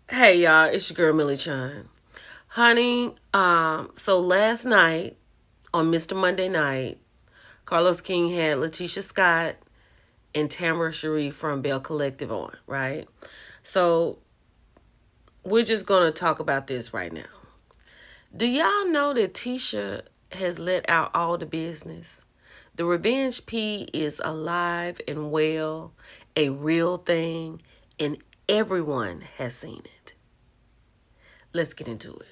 Hey y'all, it's your girl Millie Chan. Honey, so last night on Mr. Monday Night, Carlos King had Lateshia Scott and Tamara Sharif from Bell Collective on, right? So we're just gonna talk about this right now. Do y'all know that Tisha has let out all the business? The Revenge P is alive and well, a real thing, and everyone has seen it. Let's get into it.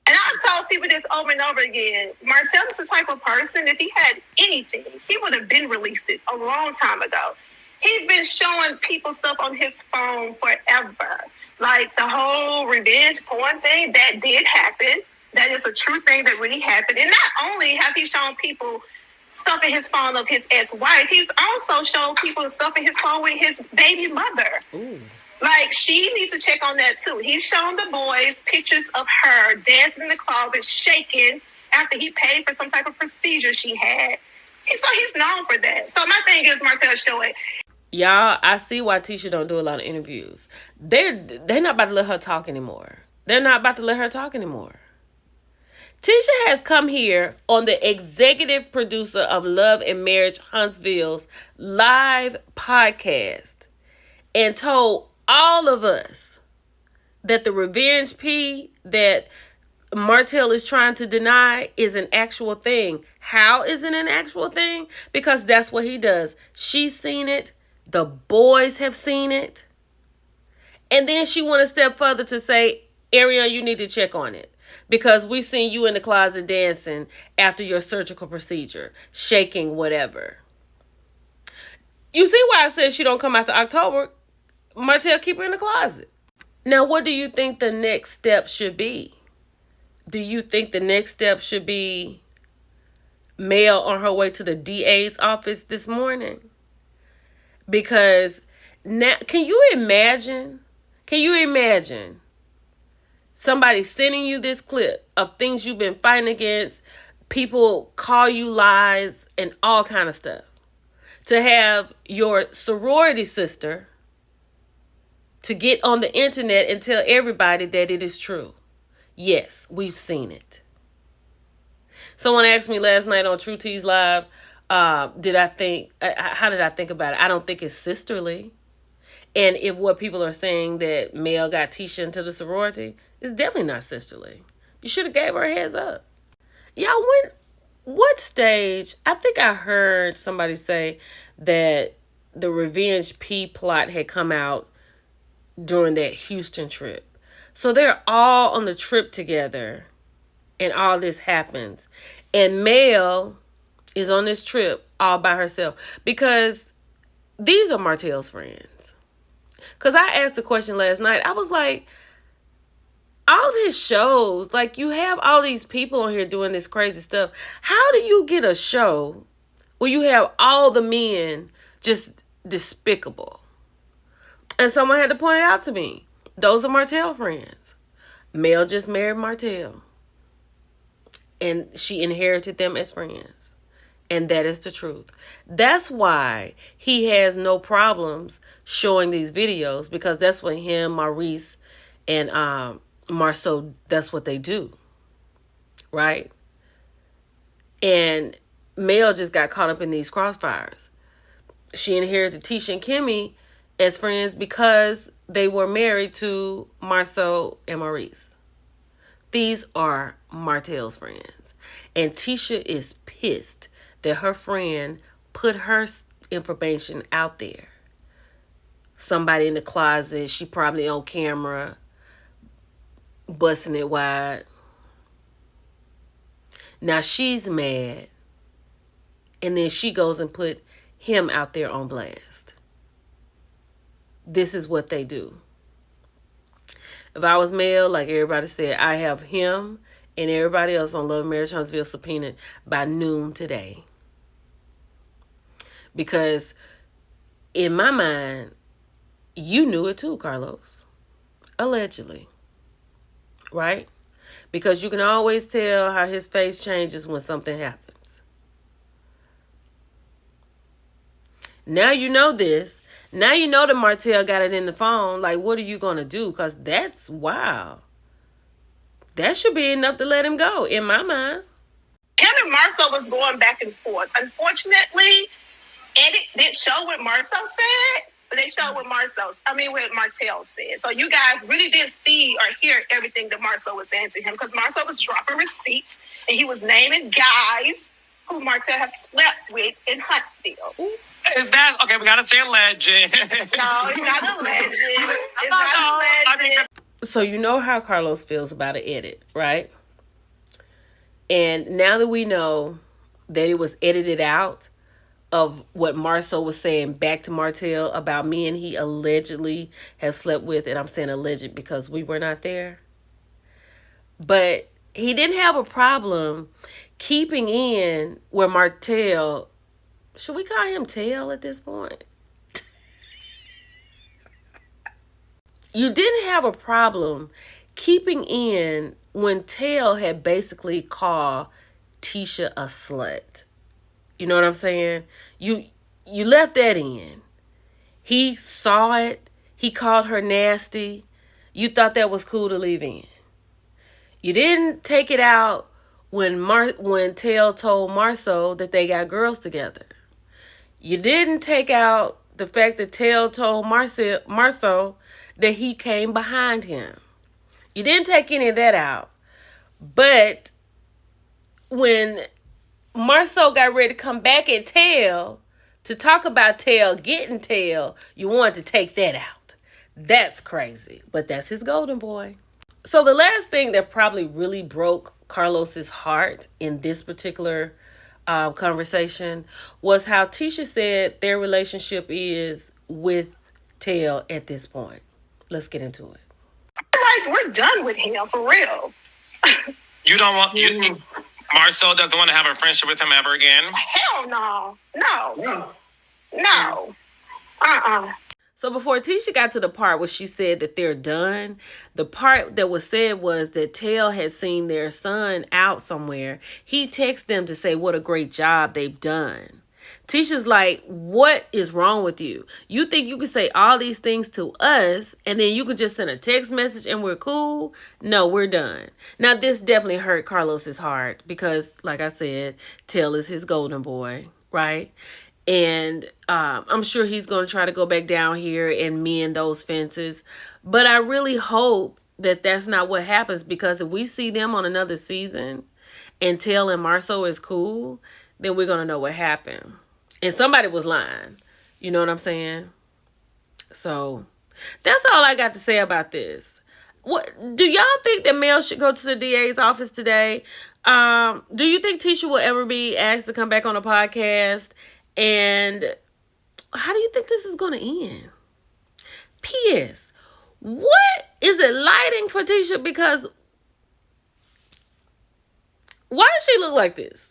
And I've told people this over and over again. Martell is the type of person, if he had anything, he would have been released it a long time ago. He's been showing people stuff on his phone forever. Like the whole revenge porn thing, that did happen. That is a true thing that really happened. And not only have he shown people stuff in his phone of his ex-wife, he's also shown people stuff in his phone with his baby mother. Ooh. Like, she needs to check on that, too. He's shown the boys pictures of her dancing in the closet, shaking, after he paid for some type of procedure she had. So he's known for that. So my thing is, Martell, show it. Y'all, I see why Tisha don't do a lot of interviews. They're not about to let her talk anymore. They're not about to let her talk anymore. Tisha has come here on the executive producer of Love and Marriage Huntsville's live podcast and told all of us that the revenge P that Martell is trying to deny is an actual thing. How is it an actual thing? Because that's what he does. She's seen it. The boys have seen it. And then she went a step further to say, Ariel, you need to check on it. Because we seen you in the closet dancing after your surgical procedure, shaking, whatever. You see why I said she don't come out to October? Martell keep her in the closet. Now, what do you think the next step should be? Do you think the next step should be Mel on her way to the DA's office this morning? Because now, can you imagine somebody sending you this clip of things you've been fighting against, people call you lies and all kind of stuff, to have your sorority sister to get on the internet and tell everybody that it is true? Yes, we've seen it. Someone asked me last night on True T's Live, how did I think about it? I don't think it's sisterly. And if what people are saying that Mel got Tisha into the sorority, it's definitely not sisterly. You should have gave her a heads up. Y'all, what stage? I think I heard somebody say that the Revenge P plot had come out during that Houston trip. So they're all on the trip together and all this happens. And Mel is on this trip all by herself because these are Martell's friends. Because I asked the question last night. I was like, all of his shows, like you have all these people on here doing this crazy stuff. How do you get a show where you have all the men just despicable? And someone had to point it out to me. Those are Martell friends. Mel just married Martell. And she inherited them as friends. And that is the truth. That's why he has no problems showing these videos. Because that's what him, Maurice, and Marceau, that's what they do. Right? And Mel just got caught up in these crossfires. She inherited Tisha and Kimmy as friends because they were married to Marceau and Maurice. These are Martell's friends. And Tisha is pissed that her friend put her information out there. Somebody in the closet, she probably on camera, busting it wide. Now she's mad. And then she goes and put him out there on blast. This is what they do. If I was Mel, like everybody said, I have him and everybody else on Love and Marriage Huntsville subpoenaed by noon today. Because in my mind, you knew it too, Carlos. Allegedly. Right? Because you can always tell how his face changes when something happens. Now you know this. Now you know that Martell got it in the phone. Like, what are you going to do? Because that's wow. That should be enough to let him go, in my mind. Him and Marcel was going back and forth. Unfortunately, edits didn't show what Marcel said, but they showed what what Martell said. So you guys really didn't see or hear everything that Marcel was saying to him, because Marcel was dropping receipts and he was naming guys who Martell has slept with in Huntsville. Is that okay? We gotta say a legend. No, it's not a legend. It's not a legend. So you know how Carlos feels about an edit, right? And now that we know that it was edited out of what Marcel was saying back to Martell about me and he allegedly have slept with, and I'm saying alleged because we were not there. But he didn't have a problem keeping in where Martell, should we call him Tell at this point? You didn't have a problem keeping in when Tell had basically called Tisha a slut. You know what I'm saying? You left that in. He saw it. He called her nasty. You thought that was cool to leave in. You didn't take it out when Tell told Marcel that they got girls together. You didn't take out the fact that Tell told Marcel that he came behind him. You didn't take any of that out. But when Marcel got ready to come back at Tell to talk about Tell getting Tell, you wanted to take that out. That's crazy. But that's his golden boy. So the last thing that probably really broke Carlos's heart in this particular conversation was how Tisha said their relationship is with Tell at this point. Let's get into it. Like, we're done with him, for real. You don't want Marcel doesn't want to have a friendship with him ever again? Hell no. No. So before Tisha got to the part where she said that they're done, the part that was said was that Tell had seen their son out somewhere. He texted them to say what a great job they've done. Tisha's like, what is wrong with you? You think you can say all these things to us and then you could just send a text message and we're cool? No, we're done. Now, this definitely hurt Carlos's heart because, like I said, Tell is his golden boy, right? And I'm sure he's going to try to go back down here and mend those fences. But I really hope that that's not what happens, because if we see them on another season and Tell and Marcel is cool, then we're going to know what happened. And somebody was lying. You know what I'm saying? So that's all I got to say about this. What do y'all think that Mel should go to the DA's office today? Do you think Tisha will ever be asked to come back on a podcast? And how do you think this is going to end? P.S. What is it lighting for Tisha? Because why does she look like this?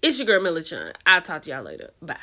It's your girl, Millie Chun. I'll talk to y'all later. Bye.